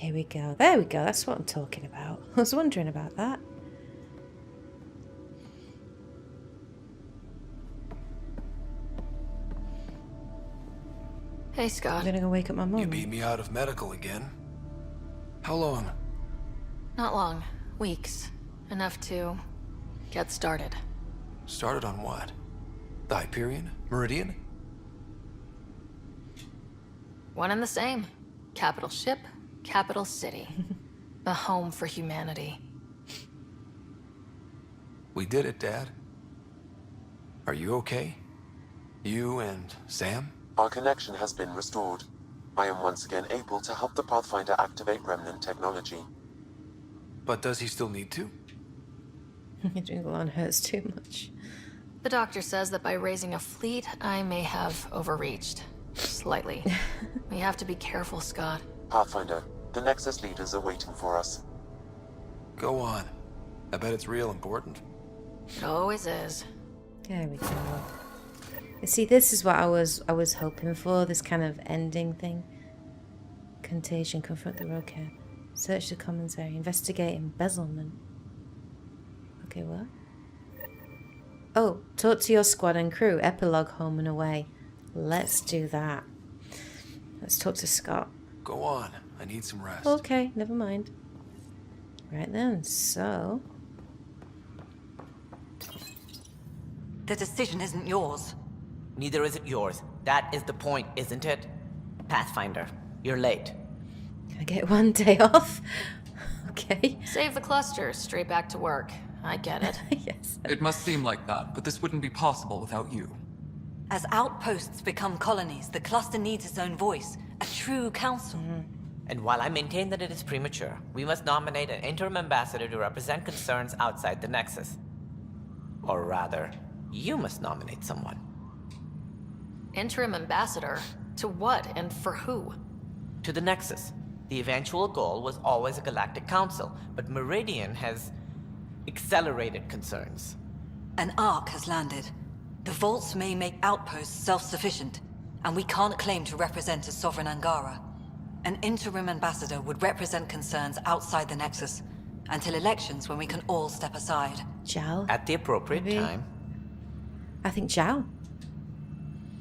Here we go. There we go. That's what I'm talking about. I was wondering about that. Hey, Scott. I'm gonna go wake up my mum. You beat me out of medical again. How long? Not long. Weeks. Enough to get started. Started on what? The Hyperion? Meridian? One and the same. Capital ship, capital city. The home for humanity. We did it, Dad. Are you okay? You and Sam? Our connection has been restored. I am once again able to help the Pathfinder activate remnant technology. But does he still need to? Jingle hurts too much. The doctor says that by raising a fleet, I may have overreached. Slightly. We have to be careful, Scott. Pathfinder, the Nexus leaders are waiting for us. Go on. I bet it's real important. It always is. There we go. You see, this is what I was hoping for. This kind of ending thing. Contagion. Confront the roadkill. Search the commons area. Investigate embezzlement. Okay, what? Oh, talk to your squad and crew. Epilogue, home and away. Let's do that. Let's talk to Scott. Go on. I need some rest. Okay, never mind. Right then, so... The decision isn't yours. Neither is it yours. That is the point, isn't it? Pathfinder, you're late. Can I get one day off? Okay. Save the cluster, straight back to work. I get it. Yes. It must seem like that, but this wouldn't be possible without you. As outposts become colonies, the cluster needs its own voice, a true council. And while I maintain that it is premature, we must nominate an interim ambassador to represent concerns outside the Nexus. Or rather, you must nominate someone. Interim ambassador? To what and for who? To the Nexus. The eventual goal was always a galactic council, but Meridian has accelerated concerns. An arc has landed. The vaults may make outposts self-sufficient, and we can't claim to represent a sovereign Angara. An interim ambassador would represent concerns outside the Nexus, until elections when we can all step aside. Zhao? At the appropriate Maybe. time. I think Zhao.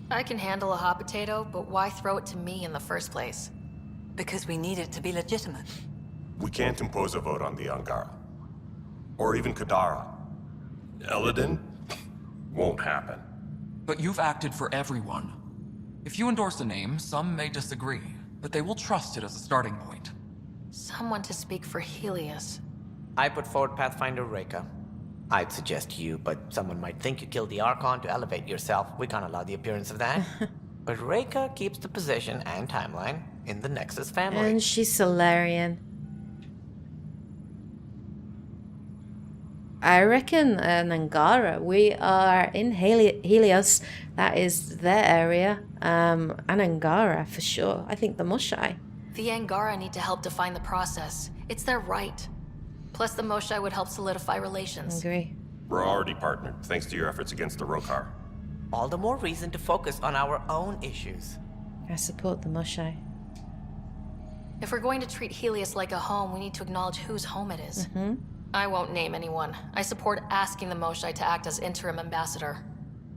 I can handle a hot potato, but why throw it to me in the first place? Because we need it to be legitimate. We can't impose a vote on the Angara. Or even Kadara. Eladin? Won't happen. But you've acted for everyone. If you endorse a name, some may disagree, but they will trust it as a starting point. Someone to speak for Helios. I put forward Pathfinder Reka. I'd suggest you, but someone might think you killed the Archon to elevate yourself. We can't allow the appearance of that. But Reka keeps the position and timeline in the Nexus family. And she's Solarian. I reckon Angara. We are in Helios. That is their area. And Angara, for sure. I think the Moshai. The Angara need to help define the process. It's their right. Plus, the Moshai would help solidify relations. Agree. We're already partnered, thanks to your efforts against the Rokar. All the more reason to focus on our own issues. I support the Moshai. If we're going to treat Helios like a home, we need to acknowledge whose home it is. I won't name anyone. I support asking the Moshai to act as interim ambassador.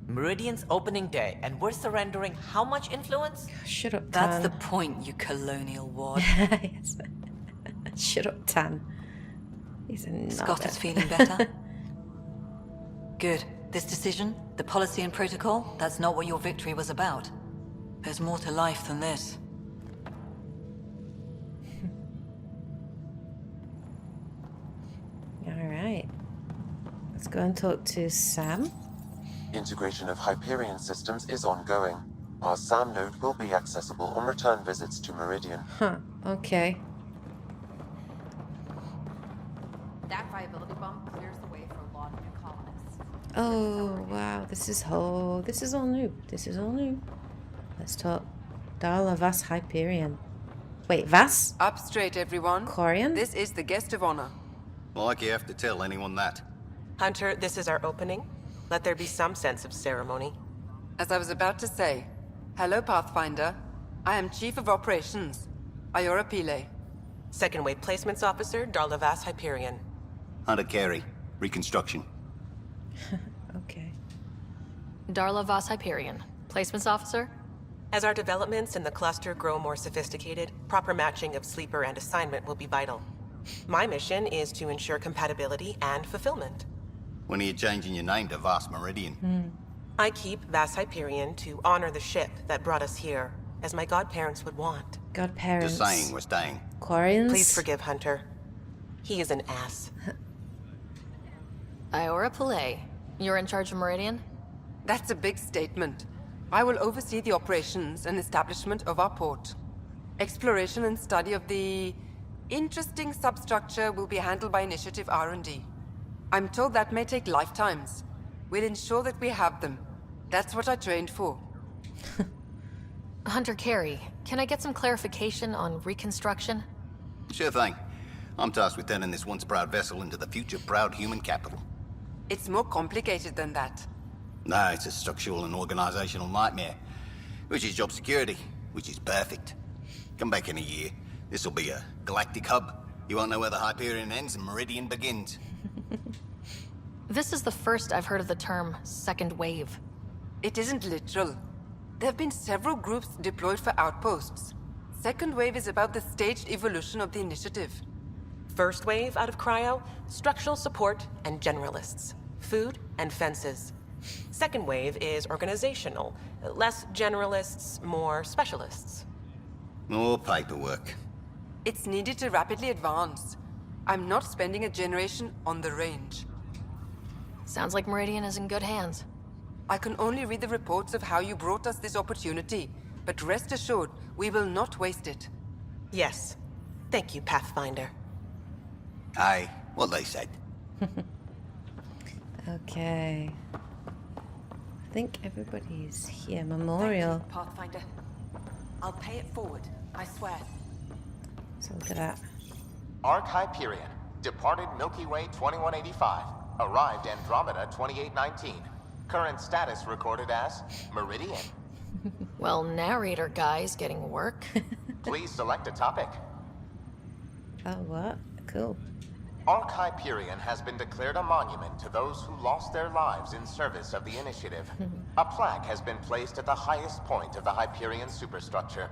Meridian's opening day, and we're surrendering how much influence? Shut up, Tan. That's the point, you colonial ward. Yes. Shut up, Tan. He's a knobber. Scott is feeling better? Good. This decision, the policy and protocol, that's not what your victory was about. There's more to life than this. Alright. Let's go and talk to Sam. Integration of Hyperion systems is ongoing. Our SAM node will be accessible on return visits to Meridian. Huh, okay. That viability bump clears the way for a lot of new colonists. Oh, wow. This is all new. This is all new. Let's talk. Darla Vas Hyperion. Wait, Vas? Up straight, everyone. Corian? This is the guest of honor. Like you have to tell anyone that. Hunter, this is our opening. Let there be some sense of ceremony. As I was about to say, hello, Pathfinder. I am Chief of Operations, Ayora Pile. Second Wave Placements Officer, Darla Vas Hyperion. Hunter Carey, reconstruction. Okay. Darla Vas Hyperion. Placements officer? As our developments in the cluster grow more sophisticated, proper matching of sleeper and assignment will be vital. My mission is to ensure compatibility and fulfillment. When are you changing your name to Vast Meridian? I keep Vas Hyperion to honor the ship that brought us here, as my godparents would want. Godparents. Just saying we're staying. Quarians? Please forgive Hunter. He is an ass. Iora Pillay. You're in charge of Meridian? That's a big statement. I will oversee the operations and establishment of our port. Exploration and study of the interesting substructure will be handled by Initiative R&D. I'm told that may take lifetimes. We'll ensure that we have them. That's what I trained for. Hunter Carey, can I get some clarification on reconstruction? Sure thing. I'm tasked with turning this once proud vessel into the future proud human capital. It's more complicated than that. No, it's a structural and organizational nightmare. Which is job security, which is perfect. Come back in a year. This'll be a galactic hub. You won't know where the Hyperion ends and Meridian begins. This is the first I've heard of the term second wave. It isn't literal. There have been several groups deployed for outposts. Second wave is about the staged evolution of the initiative. First wave out of cryo, structural support and generalists. Food and fences. Second wave is organizational. Less generalists, more specialists. More paperwork. It's needed to rapidly advance. I'm not spending a generation on the range. Sounds like Meridian is in good hands. I can only read the reports of how you brought us this opportunity, but rest assured, we will not waste it. Yes. Thank you, Pathfinder. Aye, what they said. Okay. I think everybody's here. Memorial. Thank you, Pathfinder. I'll pay it forward, I swear. So look at that. Arc Hyperion, departed Milky Way 2185, arrived Andromeda 2819. Current status recorded as Meridian. Well, narrator guy's getting work. Please select a topic. Oh, what? Cool. Arc Hyperion has been declared a monument to those who lost their lives in service of the Initiative. A plaque has been placed at the highest point of the Hyperion superstructure.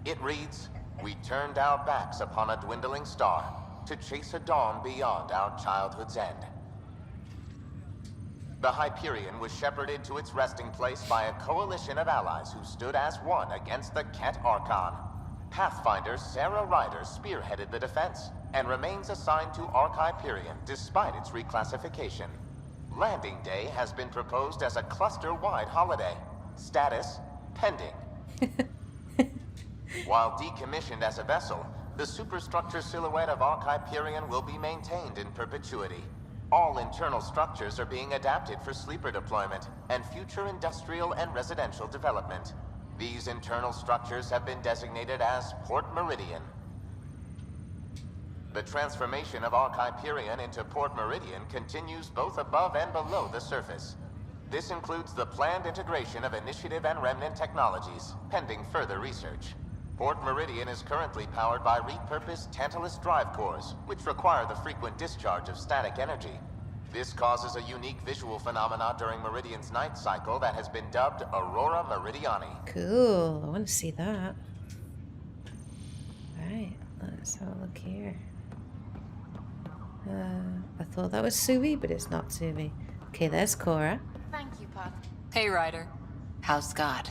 It reads, "We turned our backs upon a dwindling star to chase a dawn beyond our childhood's end." The Hyperion was shepherded to its resting place by a coalition of allies who stood as one against the Ket Archon. Pathfinder Sara Ryder spearheaded the defense and remains assigned to Arc Hyperion despite its reclassification. Landing Day has been proposed as a cluster-wide holiday. Status, pending. While decommissioned as a vessel, the superstructure silhouette of Arc Hyperion will be maintained in perpetuity. All internal structures are being adapted for sleeper deployment and future industrial and residential development. These internal structures have been designated as Port Meridian. The transformation of Arc Hyperion into Port Meridian continues both above and below the surface. This includes the planned integration of Initiative and Remnant technologies, pending further research. Port Meridian is currently powered by repurposed Tantalus drive cores, which require the frequent discharge of static energy. This causes a unique visual phenomena during Meridian's night cycle that has been dubbed Aurora Meridiani. Cool. I want to see that. Right. Let's have a look here. I thought that was Suvi, but it's not Suvi. Okay, there's Cora. Thank you, Path. Hey, Ryder. How's Scott?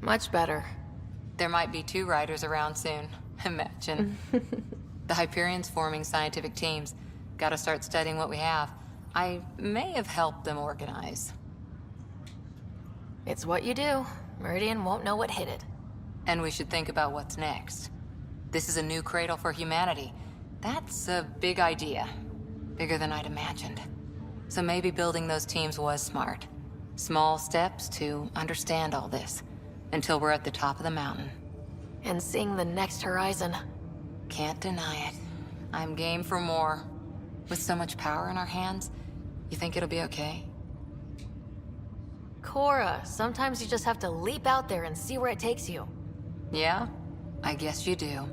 Much better. There might be 2 riders around soon. Imagine. The Hyperion's forming scientific teams. Gotta start studying what we have. I may have helped them organize. It's what you do. Meridian won't know what hit it. And we should think about what's next. This is a new cradle for humanity. That's a big idea. Bigger than I'd imagined. So maybe building those teams was smart. Small steps to understand all this. Until we're at the top of the mountain. And seeing the next horizon. Can't deny it. I'm game for more. With so much power in our hands, you think it'll be okay? Cora, sometimes you just have to leap out there and see where it takes you. Yeah? I guess you do.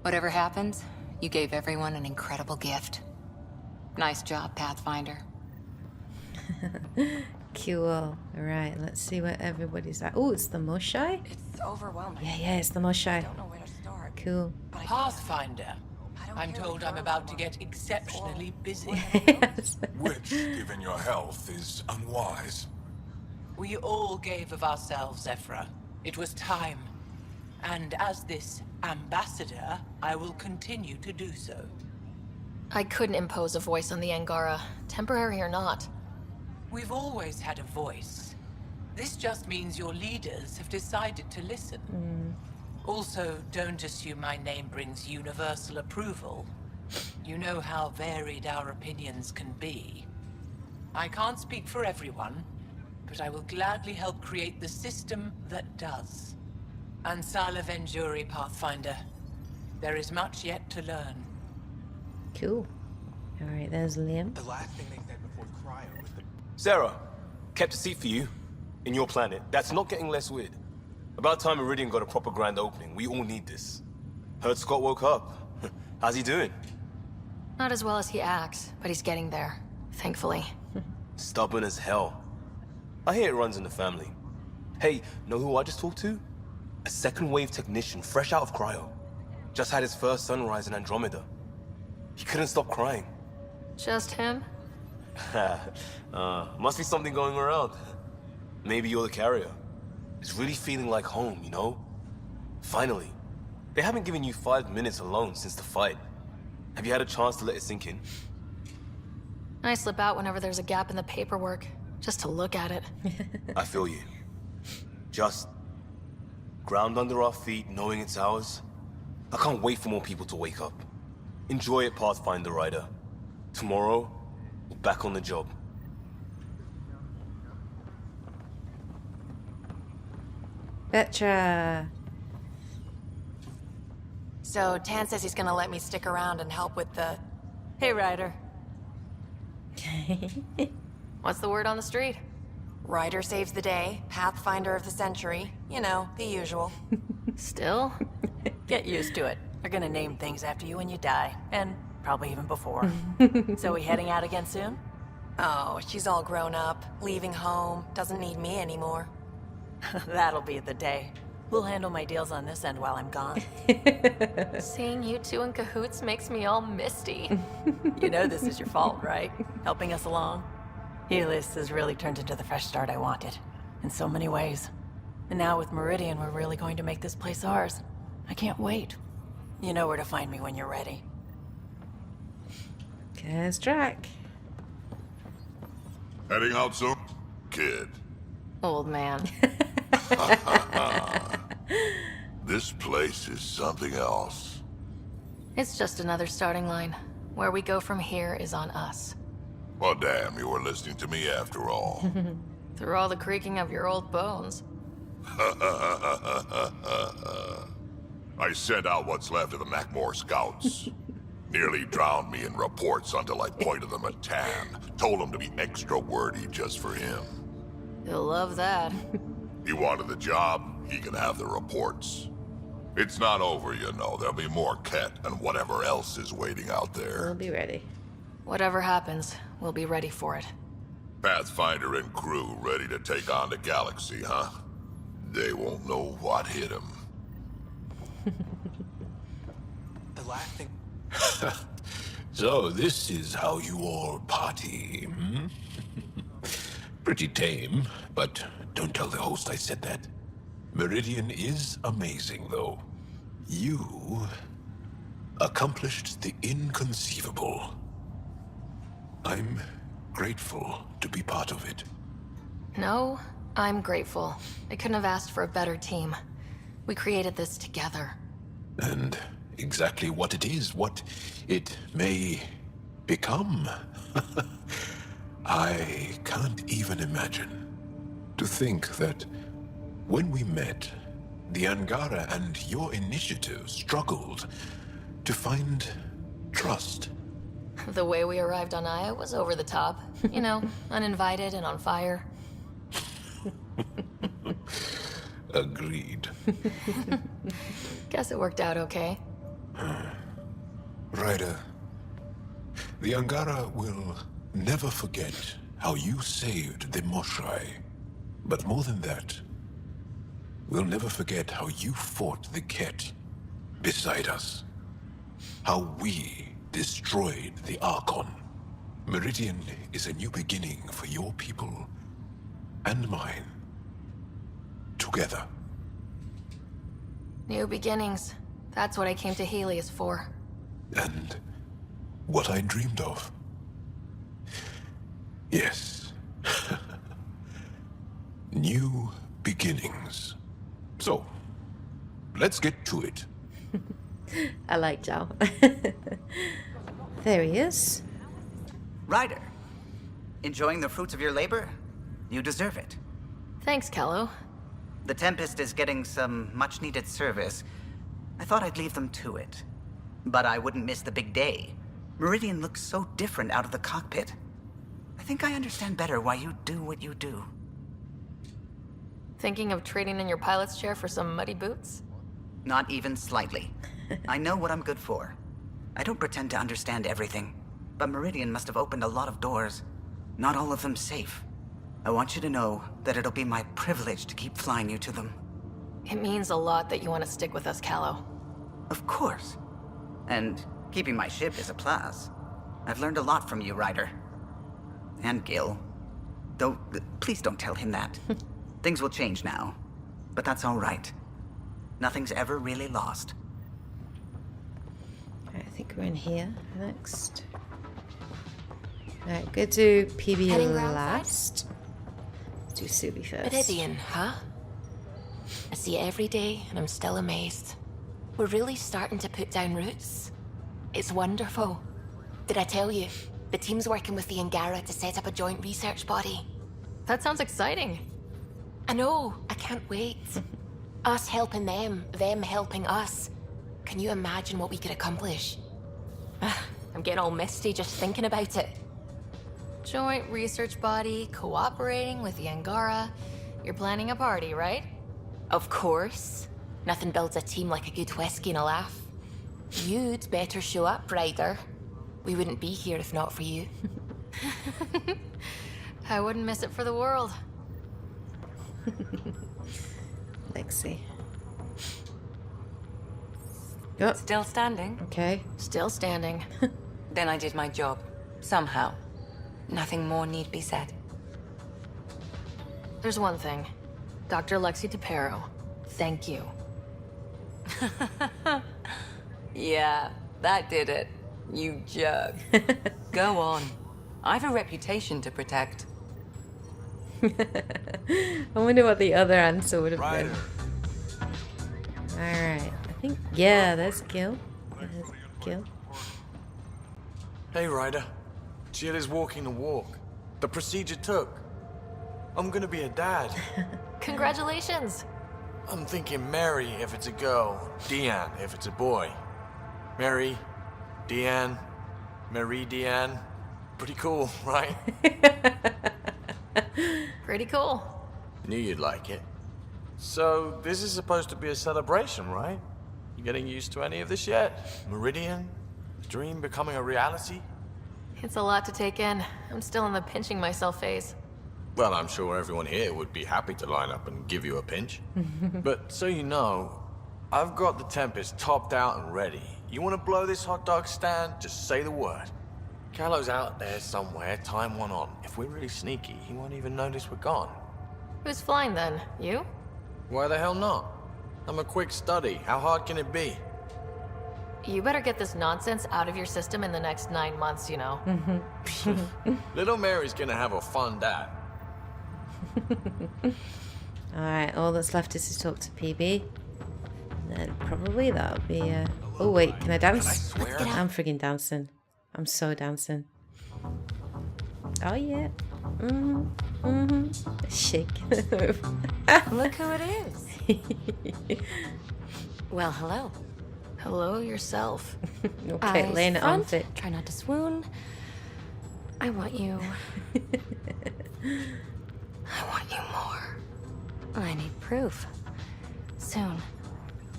Whatever happens, you gave everyone an incredible gift. Nice job, Pathfinder. Cool. Alright, let's see where everybody's at. Oh, it's the Moshai? It's overwhelming. Yeah, it's the Moshai. I don't know where to start. Cool. Pathfinder. I'm told I'm about to get exceptionally busy. Yes. Which, given your health, is unwise. We all gave of ourselves, Ephra. It was time. And as this ambassador, I will continue to do so. I couldn't impose a voice on the Angara, temporary or not. We've always had a voice. This just means your leaders have decided to listen. Also, don't assume my name brings universal approval. You know how varied our opinions can be. I can't speak for everyone, but I will gladly help create the system that does. Ansala Venjuri, Pathfinder. There is much yet to learn. Cool. Alright, there's Liam. The last thing they said before cryo was the... Sarah, kept a seat for you. In your planet. That's not getting less weird. About time Meridian got a proper grand opening. We all need this. Heard Scott woke up. How's he doing? Not as well as he acts, but he's getting there, thankfully. Stubborn as hell. I hear it runs in the family. Hey, know who I just talked to? A second wave technician, fresh out of cryo. Just had his first sunrise in Andromeda. He couldn't stop crying. Just him? Must be something going around. Maybe you're the carrier. It's really feeling like home, you know? Finally. They haven't given you 5 minutes alone since the fight. Have you had a chance to let it sink in? I slip out whenever there's a gap in the paperwork, just to look at it. I feel you. Just ground under our feet, knowing it's ours. I can't wait for more people to wake up. Enjoy it, Pathfinder Ryder. Tomorrow, we're back on the job. Petra. So, Tan says he's gonna let me stick around and help with the... Hey, Ryder. What's the word on the street? Ryder saves the day, Pathfinder of the century. You know, the usual. Still? Get used to it. They're gonna name things after you when you die. And probably even before. So we heading out again soon? Oh, she's all grown up, leaving home, doesn't need me anymore. That'll be the day. We'll handle my deals on this end while I'm gone. Seeing you two in cahoots makes me all misty. You know this is your fault, right? Helping us along. Helios has really turned into the fresh start I wanted. In so many ways. And now with Meridian, we're really going to make this place ours. I can't wait. You know where to find me when you're ready. There's Drac. Heading out soon, kid? Old man. This place is something else. It's just another starting line. Where we go from here is on us. Well, damn, you were listening to me after all. Through all the creaking of your old bones. I sent out what's left of the Macmore scouts. Nearly drowned me in reports until I pointed them at Tan. Told him to be extra wordy just for him. He'll love that. He wanted the job, he can have the reports. It's not over, you know. There'll be more Ket and whatever else is waiting out there. We'll be ready. Whatever happens, we'll be ready for it. Pathfinder and crew ready to take on the galaxy, huh? They won't know what hit them. The last thing... So this is how you all party, hmm? Pretty tame, but don't tell the host I said that. Meridian is amazing, though. You accomplished the inconceivable. I'm grateful to be part of it. No, I'm grateful. I couldn't have asked for a better team. We created this together. And exactly what it is, what it may become. I can't even imagine. To think that when we met, the Angara and your initiative struggled to find trust. The way we arrived on Aya was over the top. You know, uninvited and on fire. Agreed. Guess it worked out okay. Ryder, the Angara will never forget how you saved the Moshai. But more than that, we'll never forget how you fought the Ket beside us. How we destroyed the Archon. Meridian is a new beginning for your people and mine. Together. New beginnings. That's what I came to Helios for. And what I dreamed of. Yes. New beginnings. So, let's get to it. I like Zhao. There he is. Ryder, enjoying the fruits of your labor? You deserve it. Thanks, Kello. The Tempest is getting some much-needed service. I thought I'd leave them to it. But I wouldn't miss the big day. Meridian looks so different out of the cockpit. I think I understand better why you do what you do. Thinking of trading in your pilot's chair for some muddy boots? Not even slightly. I know what I'm good for. I don't pretend to understand everything, but Meridian must have opened a lot of doors. Not all of them safe. I want you to know that it'll be my privilege to keep flying you to them. It means a lot that you want to stick with us, Kello. Of course. And keeping my ship is a plus. I've learned a lot from you, Ryder. And Gil. Though, please don't tell him that. Things will change now. But that's all right. Nothing's ever really lost. I think we're in here next. Alright, go to PB last. Let's do Subi first. Meridian, huh? I see it every day, and I'm still amazed. We're really starting to put down roots. It's wonderful. Did I tell you? The team's working with the Angara to set up a joint research body. That sounds exciting. I know. I can't wait. Us helping them helping us. Can you imagine what we could accomplish? I'm getting all misty just thinking about it. Joint research body, cooperating with the Angara. You're planning a party, right? Of course. Nothing builds a team like a good whiskey and a laugh. You'd better show up, Ryder. We wouldn't be here if not for you. I wouldn't miss it for the world. Lexi. Oh. Still standing? Okay. Still standing. Then I did my job. Somehow. Nothing more need be said. There's one thing. Dr. Lexi DePero, thank you. Yeah, that did it. You jerk. Go on. I've a reputation to protect. I wonder what the other answer would have been. Alright, I think, yeah, there's Gil. There's Gil. Hey, Ryder. Jill is walking the walk. The procedure took. I'm gonna be a dad. Congratulations. I'm thinking Mary if it's a girl, Deanne if it's a boy. Mary, Deanne, Marie Deanne. Pretty cool, right? Pretty cool. Knew you'd like it. So, this is supposed to be a celebration, right? You getting used to any of this yet? Meridian? The dream becoming a reality? It's a lot to take in. I'm still in the pinching myself phase. Well, I'm sure everyone here would be happy to line up and give you a pinch. But so you know, I've got the Tempest topped out and ready. You want to blow this hot dog stand? Just say the word. Callo's out there somewhere, time one on. If we're really sneaky, he won't even notice we're gone. Who's flying then? You? Why the hell not? I'm a quick study. How hard can it be? You better get this nonsense out of your system in the next 9 months, you know. Little Mary's gonna have a fun dad. Alright, all that's left is to talk to PB. And then probably that'll be oh wait, can I dance? I'm friggin' dancing. I'm so dancing. Oh yeah. Shake. Look who it is. Well, hello. Hello yourself. Okay, Eyes laying it on front, thick. Try not to swoon. I want you. I want you more. I need proof. Soon.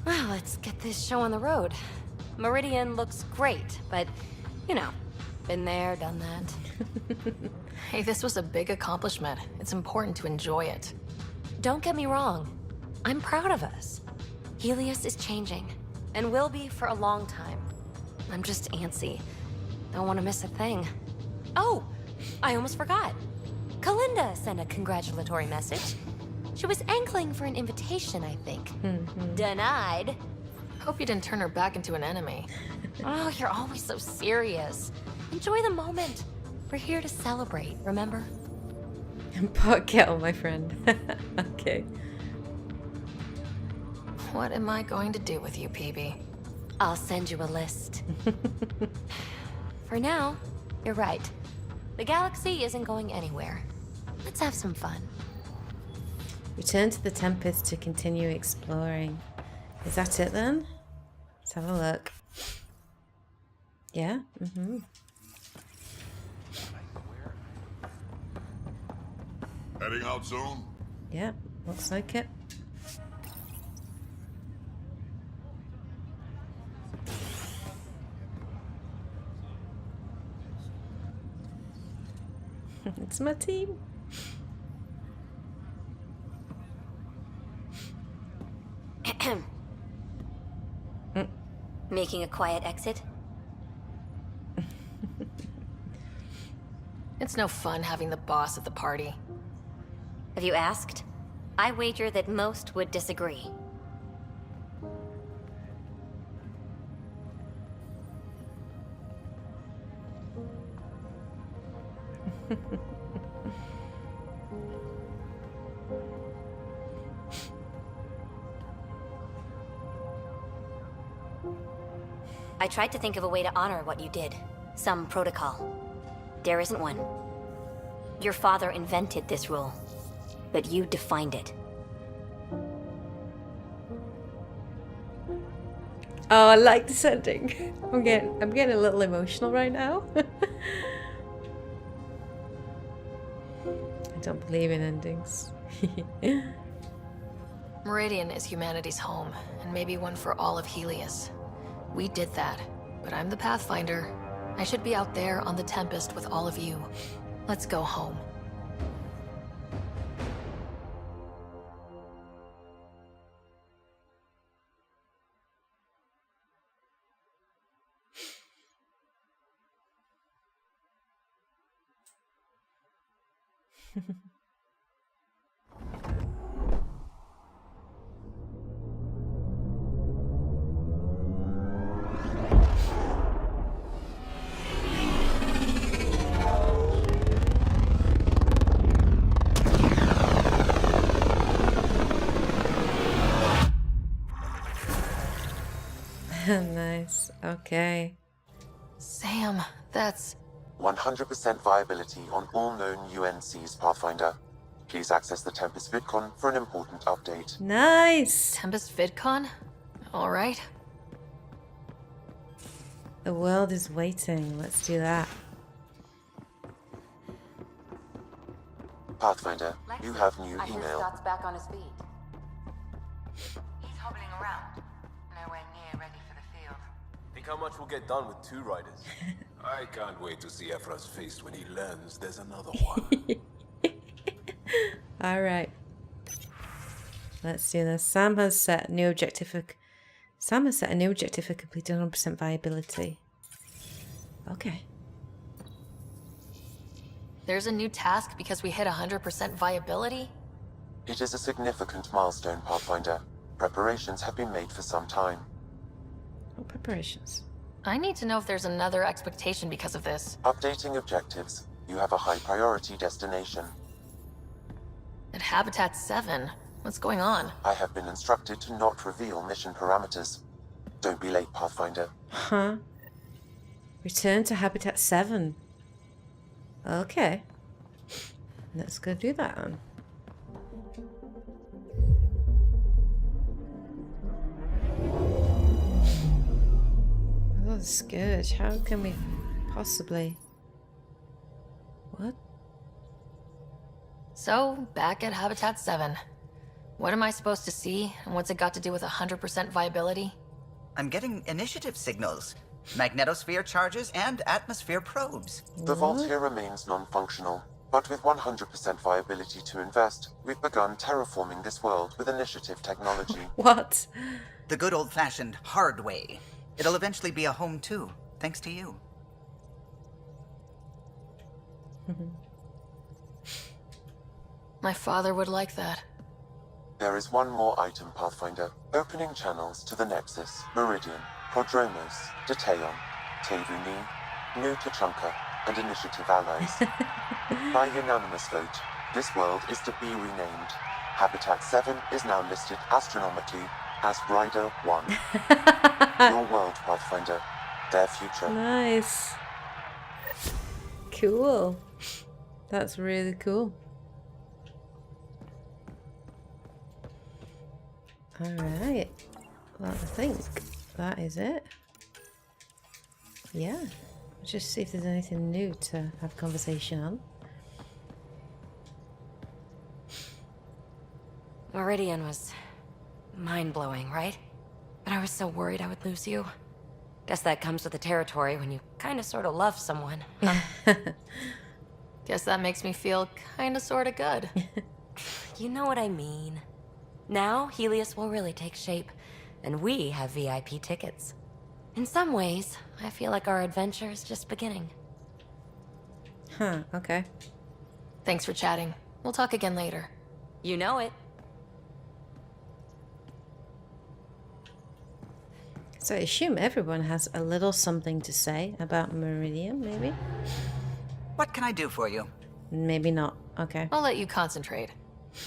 Well, let's get this show on the road. Meridian looks great, but, you know, been there, done that. Hey, this was a big accomplishment. It's important to enjoy it. Don't get me wrong. I'm proud of us. Helios is changing, and will be for a long time. I'm just antsy. Don't want to miss a thing. Oh, I almost forgot. Kalinda sent a congratulatory message. She was angling for an invitation, I think. Denied. Hope you didn't turn her back into an enemy. Oh, you're always so serious. Enjoy the moment. We're here to celebrate, remember? Pot kettle, my friend. Okay. What am I going to do with you, PB? I'll send you a list. For now, you're right. The galaxy isn't going anywhere. Let's have some fun. Return to the Tempest to continue exploring. Is that it then? Let's have a look. Yeah? Heading out soon? Yeah, looks like it. It's my team. Making a quiet exit? It's no fun having the boss at the party. Have you asked? I wager that most would disagree. I tried to think of a way to honor what you did. Some protocol. There isn't one. Your father invented this rule, but you defined it. Oh, I like this ending. I'm getting a little emotional right now. I don't believe in endings. Meridian is humanity's home, and maybe one for all of Helios. We did that, but I'm the Pathfinder. I should be out there on the Tempest with all of you. Let's go home. Nice. Okay. Sam, that's... 100% viability on all known UNCs, Pathfinder. Please access the Tempest VidCon for an important update. Nice! Tempest VidCon? Alright. The world is waiting. Let's do that. Pathfinder, you have new I hear email. Scott's back on his feet. He's hobbling around. Nowhere near ready for the field. Think how much we'll get done with 2 riders. I can't wait to see Ephra's face when he learns there's another one. Alright. Let's do this. Sam has set a new objective for completing 100% viability. Okay. There's a new task because we hit 100% viability? It is a significant milestone, Pathfinder. Preparations have been made for some time. What preparations? I need to know if there's another expectation because of this. Updating objectives. You have a high priority destination. At Habitat 7? What's going on? I have been instructed to not reveal mission parameters. Don't be late, Pathfinder. Huh? Return to Habitat 7. Okay. Let's go do that then. That's good. How can we possibly... What? So, back at Habitat 7. What am I supposed to see, and what's it got to do with 100% viability? I'm getting initiative signals, magnetosphere charges, and atmosphere probes. The vault here remains non-functional, but with 100% viability to invest, we've begun terraforming this world with initiative technology. What? The good old-fashioned hard way. It'll eventually be a home too, thanks to you. My father would like that. There is one more item, Pathfinder. Opening channels to the Nexus, Meridian, Prodromos, Detaeon, Tevuni, New Tachanka, and Initiative allies. By unanimous vote, this world is to be renamed. Habitat 7 is now listed astronomically as Ryder 1. Your world, Pathfinder. Their future. Nice. Cool. That's really cool. Alright. Well, I think that is it. Yeah. Let's just see if there's anything new to have conversation on. Meridian was mind-blowing, right? But I was so worried I would lose you. Guess that comes with the territory when you kind of sort of love someone. Huh? Guess that makes me feel kind of sort of good. You know what I mean. Now, Helios will really take shape, and we have VIP tickets. In some ways, I feel like our adventure is just beginning. Huh, okay. Thanks for chatting. We'll talk again later. You know it. So I assume everyone has a little something to say about Meridian, maybe? What can I do for you? Maybe not. Okay. I'll let you concentrate.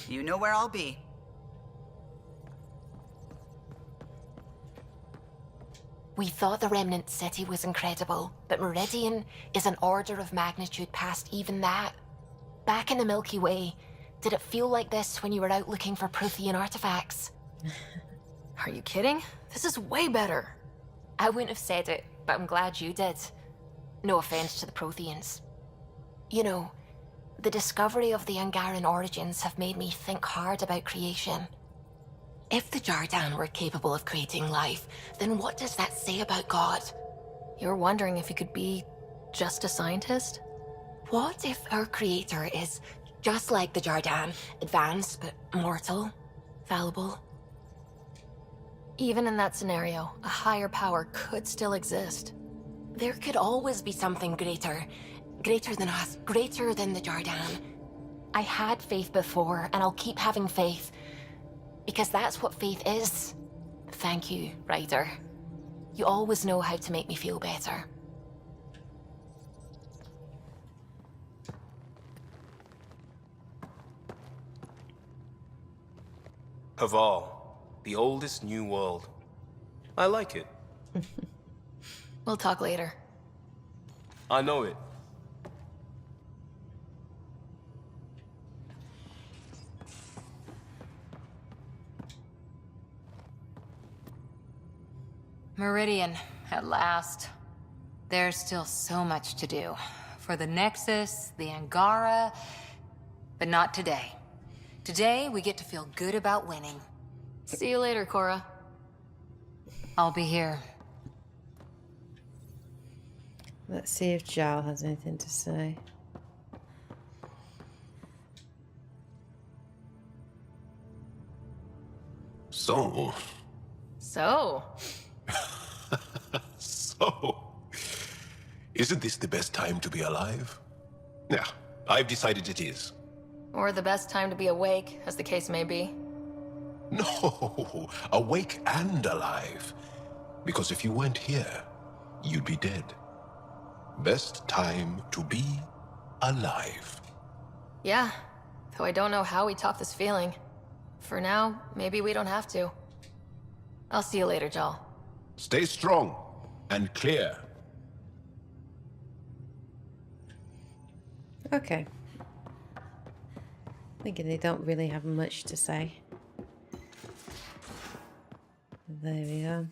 You know where I'll be. We thought the Remnant City was incredible, but Meridian is an order of magnitude past even that. Back in the Milky Way, did it feel like this when you were out looking for Prothean artifacts? Are you kidding? This is way better. I wouldn't have said it, but I'm glad you did. No offense to the Protheans. You know, the discovery of the Angaran origins have made me think hard about creation. If the Jardan were capable of creating life, then what does that say about God? You're wondering if he could be just a scientist? What if our creator is just like the Jardan, advanced but mortal, fallible? Even in that scenario, a higher power could still exist. There could always be something greater. Greater than us, greater than the Jardan. I had faith before, and I'll keep having faith. Because that's what faith is. Thank you, Ryder. You always know how to make me feel better. Haval, the oldest new world. I like it. We'll talk later. I know it. Meridian, at last. There's still so much to do. For the Nexus, the Angara, but not today. Today, we get to feel good about winning. See you later, Cora. I'll be here. Let's see if Jal has anything to say. So, isn't this the best time to be alive? Yeah, I've decided it is. Or the best time to be awake, as the case may be. No, awake and alive. Because if you weren't here, you'd be dead. Best time to be alive. Yeah, though I don't know how we top this feeling. For now, maybe we don't have to. I'll see you later, Jal. Stay strong and clear. Okay. Thinking they don't really have much to say. There we go.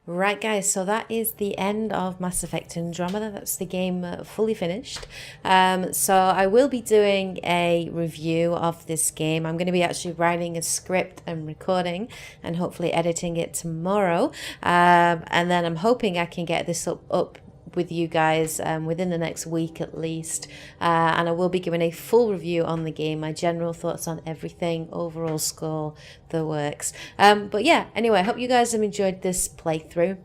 Right guys, so that is the end of Mass Effect Andromeda. That's the game fully finished. So I will be doing a review of this game. I'm going to be actually writing a script and recording and hopefully editing it tomorrow. And then I'm hoping I can get this up with you guys within the next week at least, and I will be giving a full review on the game, my general thoughts on everything, overall score, the works. But yeah, anyway, I hope you guys have enjoyed this playthrough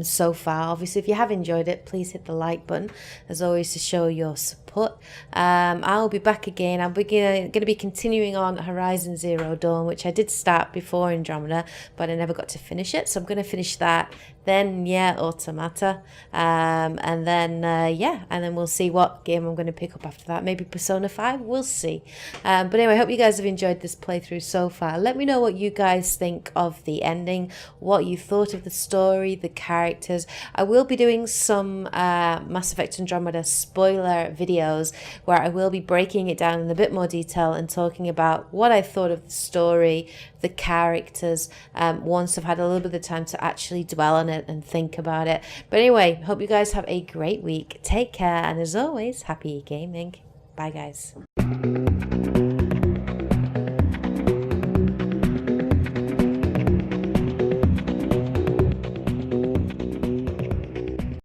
so far. Obviously, if you have enjoyed it, please hit the like button as always to show your support. I'll be back again. I'm going to be continuing on Horizon Zero Dawn, which I did start before Andromeda, but I never got to finish it, so I'm going to finish that. Then yeah, Automata, and then we'll see what game I'm going to pick up after that. Maybe Persona 5, we'll see. But anyway, I hope you guys have enjoyed this playthrough so far. Let me know what you guys think of the ending, what you thought of the story, the characters. I will be doing some Mass Effect Andromeda spoiler videos where I will be breaking it down in a bit more detail and talking about what I thought of the story, the characters, once I've had a little bit of time to actually dwell on it and think about it. But anyway, hope you guys have a great week. Take care, and as always, happy gaming. Bye guys.